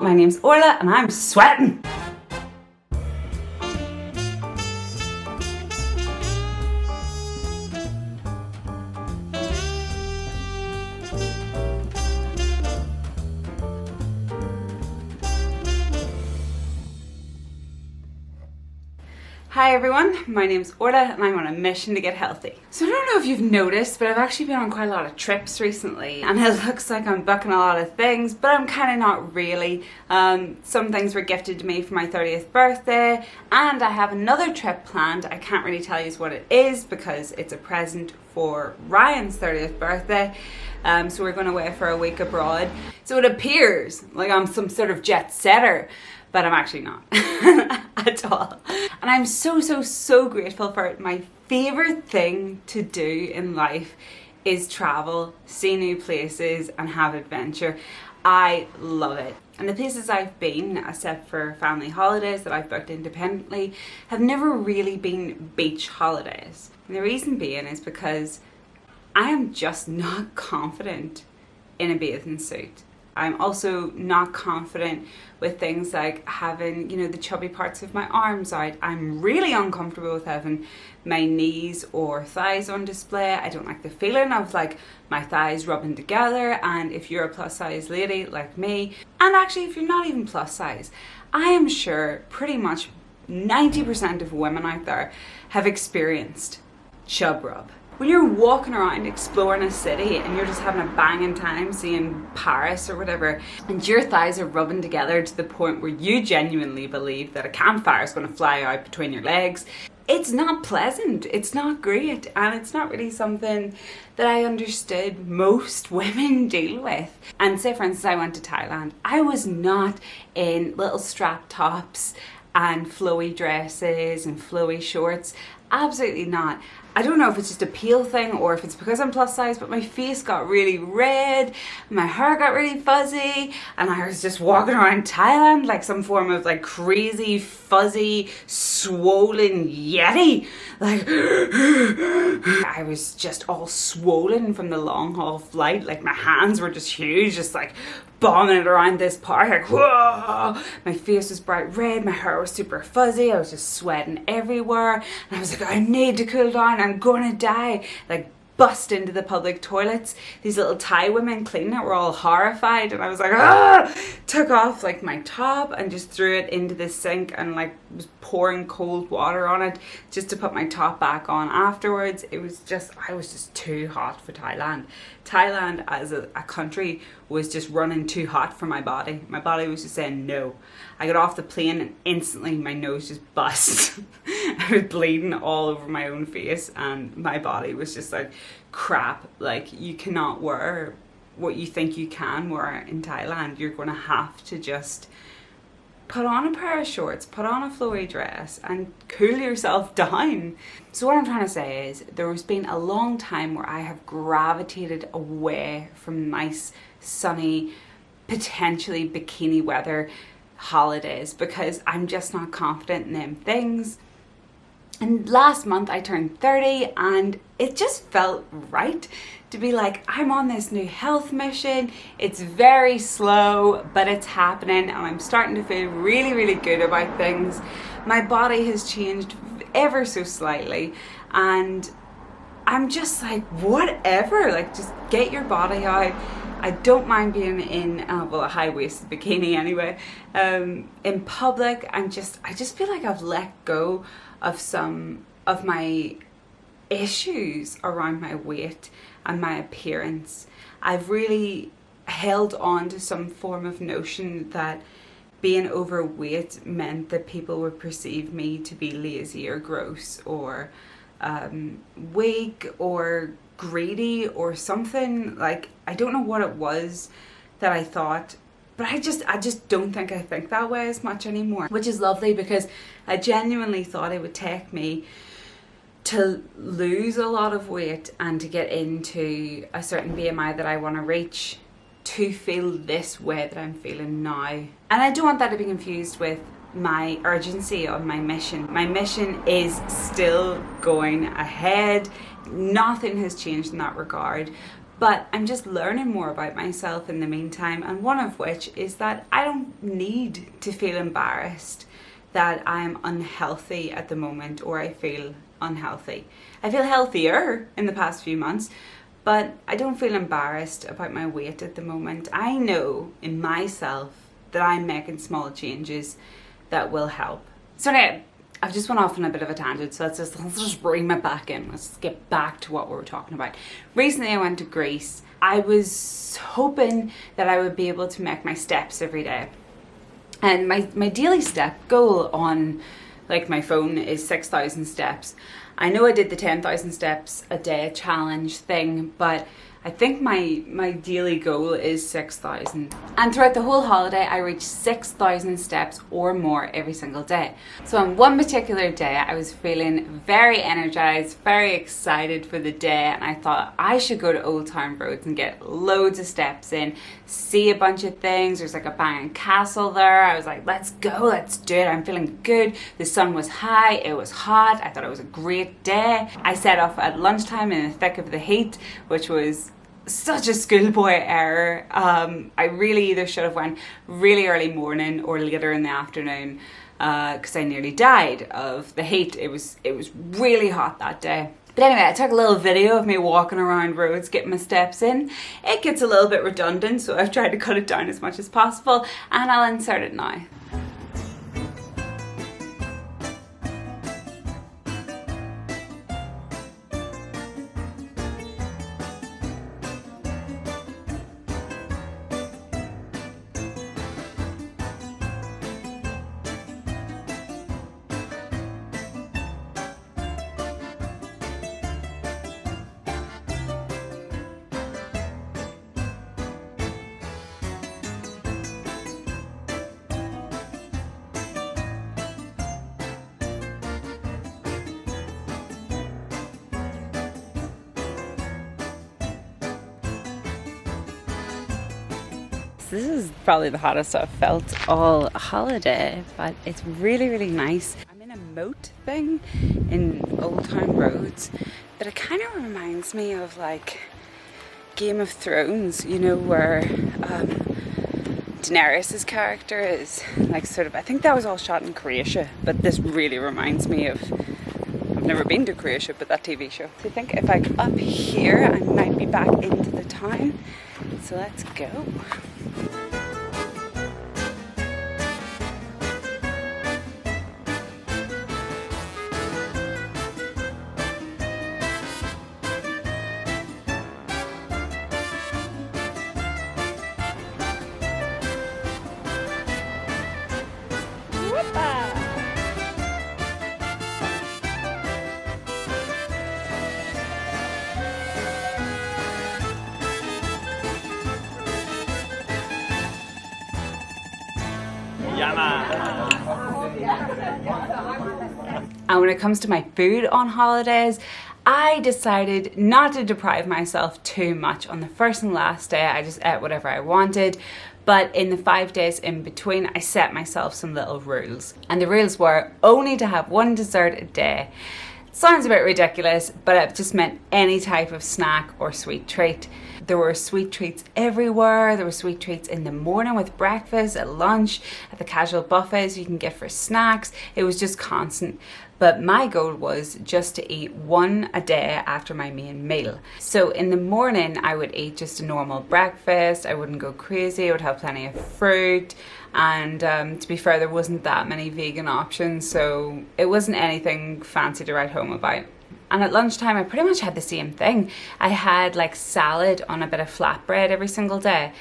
My name's Orla and I'm sweating. Hi everyone, my name's Orla and I'm on a mission to get healthy. So I don't know if you've noticed, but I've actually been on quite a lot of trips recently and it looks like I'm booking a lot of things, but I'm kind of not really. Some things were gifted to me for my 30th birthday and I have another trip planned. I can't really tell you what it is because it's a present for Ryan's 30th birthday. So we're going away for a week abroad. So it appears like I'm some sort of jet setter, but I'm actually not at all. And I'm so grateful for it. My favorite thing to do in life is travel, see new places and have adventure. I love it. And the places I've been, except for family holidays that I've booked independently, have never really been beach holidays. And the reason being is because I am just not confident in a bathing suit. I'm also not confident with things like having, the chubby parts of my arms out. I'm really uncomfortable with having my knees or thighs on display. I don't like the feeling of like my thighs rubbing together. And if you're a plus size lady like me, and actually if you're not even plus size, I am sure pretty much 90% of women out there have experienced chub rub. When you're walking around exploring a city and you're just having a banging time seeing Paris or whatever, and your thighs are rubbing together to the point where you genuinely believe that a campfire is going to fly out between your legs, it's not pleasant, it's not great, and it's not really something that I understood most women deal with. And say for instance I went to Thailand, I was not in little strap tops and flowy dresses and flowy shorts. Absolutely not. I don't know if it's just a peel thing or if it's because I'm plus size, but my face got really red, my hair got really fuzzy, and I was just walking around Thailand like some form of like crazy, fuzzy, swollen yeti. Like, I was just all swollen from the long haul flight. Like my hands were just huge, just like bombing it around this park, like whoa! My face was bright red, my hair was super fuzzy, I was just sweating everywhere, and I was like, I need to cool down, I'm gonna die. Like bust into the public toilets. These little Thai women cleaning it were all horrified, and I was like, ah! Took off like my top and just threw it into the sink and like was pouring cold water on it just to put my top back on afterwards. I was just too hot for Thailand. Thailand as a country was just running too hot for my body. My body was just saying no. I got off the plane and instantly my nose just bust. I was bleeding all over my own face and my body was just like, crap, like you cannot wear what you think you can wear in Thailand. You're going to have to just put on a pair of shorts, put on a flowy dress and cool yourself down. So what I'm trying to say is there has been a long time where I have gravitated away from nice, sunny, potentially bikini weather holidays because I'm just not confident in them things. And last month I turned 30 and it just felt right to be like, I'm on this new health mission. It's very slow, but it's happening and I'm starting to feel really good about things. My body has changed ever so slightly and I'm just like, whatever, like just get your body out. I don't mind being in, a high-waisted bikini anyway, in public. I just feel like I've let go of some of my issues around my weight and my appearance. I've really held on to some form of notion that being overweight meant that people would perceive me to be lazy or gross or weak or greedy or something. Like, I don't know what it was that I thought, but I just don't think I think that way as much anymore, which is lovely because I genuinely thought it would take me to lose a lot of weight and to get into a certain BMI that I want to reach to feel this way that I'm feeling now. And I don't want that to be confused with my urgency on my mission. My mission is still going ahead. Nothing has changed in that regard. But I'm just learning more about myself in the meantime, and one of which is that I don't need to feel embarrassed that I'm unhealthy at the moment, or I feel unhealthy. I feel healthier in the past few months, but I don't feel embarrassed about my weight at the moment. I know in myself that I'm making small changes that will help. So anyway, I've just went off on a bit of a tangent, so let's just bring it back in. Let's get back to what we were talking about. Recently I went to Greece. I was hoping that I would be able to make my steps every day. And my daily step goal on like my phone is 6,000 steps. I know I did the 10,000 steps a day challenge thing, but I think my daily goal is 6,000. And throughout the whole holiday, I reached 6,000 steps or more every single day. So on one particular day, I was feeling very energized, very excited for the day, and I thought I should go to Old Town Roads and get loads of steps in, see a bunch of things. There's like a banging castle there. I was like, let's go, let's do it. I'm feeling good. The sun was high, it was hot. I thought it was a great day. I set off at lunchtime in the thick of the heat, which was such a schoolboy error. I really either should have went really early morning or later in the afternoon, because I nearly died of the heat. It was really hot that day. But anyway, I took a little video of me walking around roads, getting my steps in. It gets a little bit redundant, so I've tried to cut it down as much as possible, and I'll insert it now. This is probably the hottest I've felt all holiday, but it's really, really nice. I'm in a moat thing in Old Town Roads, but it kind of reminds me of like Game of Thrones, you know, where Daenerys' character is like sort of, I think that was all shot in Croatia, but this really reminds me of, I've never been to Croatia, but that TV show. So I think if I go up here, I might be back into the town. So let's go. And when it comes to my food on holidays, I decided not to deprive myself too much. On the first and last day, I just ate whatever I wanted. But in the 5 days in between, I set myself some little rules. And the rules were only to have one dessert a day. Sounds a bit ridiculous, but it just meant any type of snack or sweet treat. There were sweet treats everywhere. There were sweet treats in the morning with breakfast, at lunch, at the casual buffets you can get for snacks. It was just constant. But my goal was just to eat one a day after my main meal. So in the morning, I would eat just a normal breakfast. I wouldn't go crazy. I would have plenty of fruit. And to be fair, there wasn't that many vegan options, so it wasn't anything fancy to write home about. And at lunchtime, I pretty much had the same thing. I had like salad on a bit of flatbread every single day.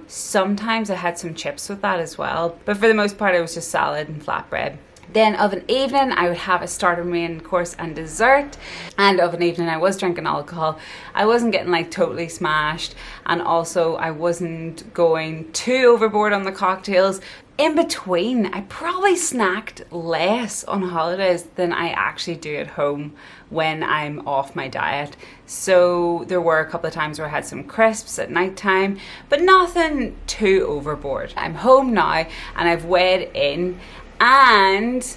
Sometimes I had some chips with that as well, but for the most part, it was just salad and flatbread. Then of an evening, I would have a starter, main course and dessert. And of an evening, I was drinking alcohol. I wasn't getting like totally smashed. And also I wasn't going too overboard on the cocktails. In between, I probably snacked less on holidays than I actually do at home when I'm off my diet. So there were a couple of times where I had some crisps at night time, but nothing too overboard. I'm home now and I've weighed in, and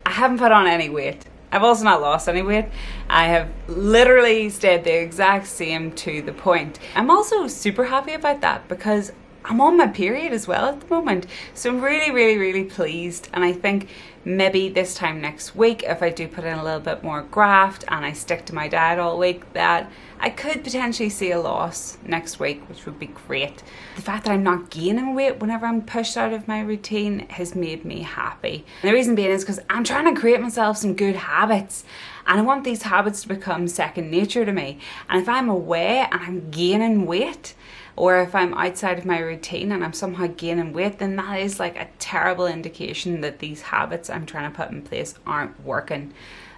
I haven't put on any weight. I've also not lost any weight. I have literally stayed the exact same to the point. I'm also super happy about that because I'm on my period as well at the moment. So I'm really pleased, and I think maybe this time next week, if I do put in a little bit more graft and I stick to my diet all week, that I could potentially see a loss next week, which would be great. The fact that I'm not gaining weight whenever I'm pushed out of my routine has made me happy. And the reason being is because I'm trying to create myself some good habits, and I want these habits to become second nature to me. And if I'm away and I'm gaining weight, or if I'm outside of my routine and I'm somehow gaining weight, then that is like a terrible indication that these habits I'm trying to put in place aren't working.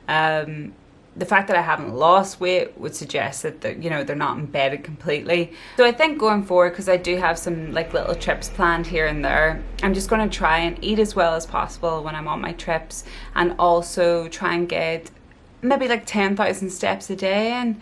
The fact that I haven't lost weight would suggest that they're not embedded completely. So I think going forward, because I do have some like little trips planned here and there, I'm just going to try and eat as well as possible when I'm on my trips, and also try and get maybe like 10,000 steps a day in.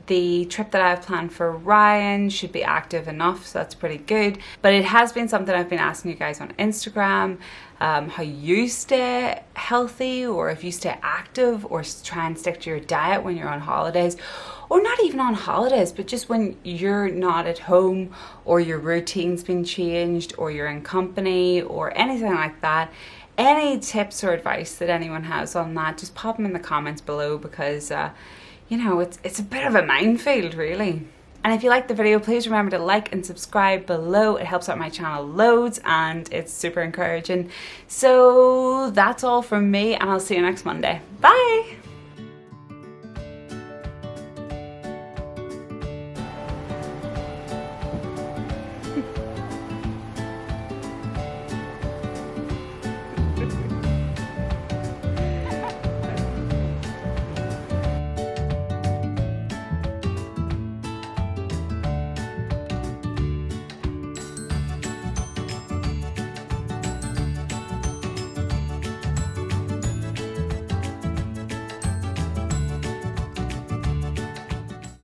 The trip that I have planned for Ryan should be active enough, so that's pretty good. But it has been something I've been asking you guys on Instagram, how you stay healthy, or if you stay active, or try and stick to your diet when you're on holidays, or not even on holidays, but just when you're not at home, or your routine's been changed, or you're in company, or anything like that. Any tips or advice that anyone has on that, just pop them in the comments below, because it's a bit of a minefield, really. And if you like the video, please remember to like and subscribe below. It helps out my channel loads and it's super encouraging. So that's all from me, and I'll see you next Monday. Bye!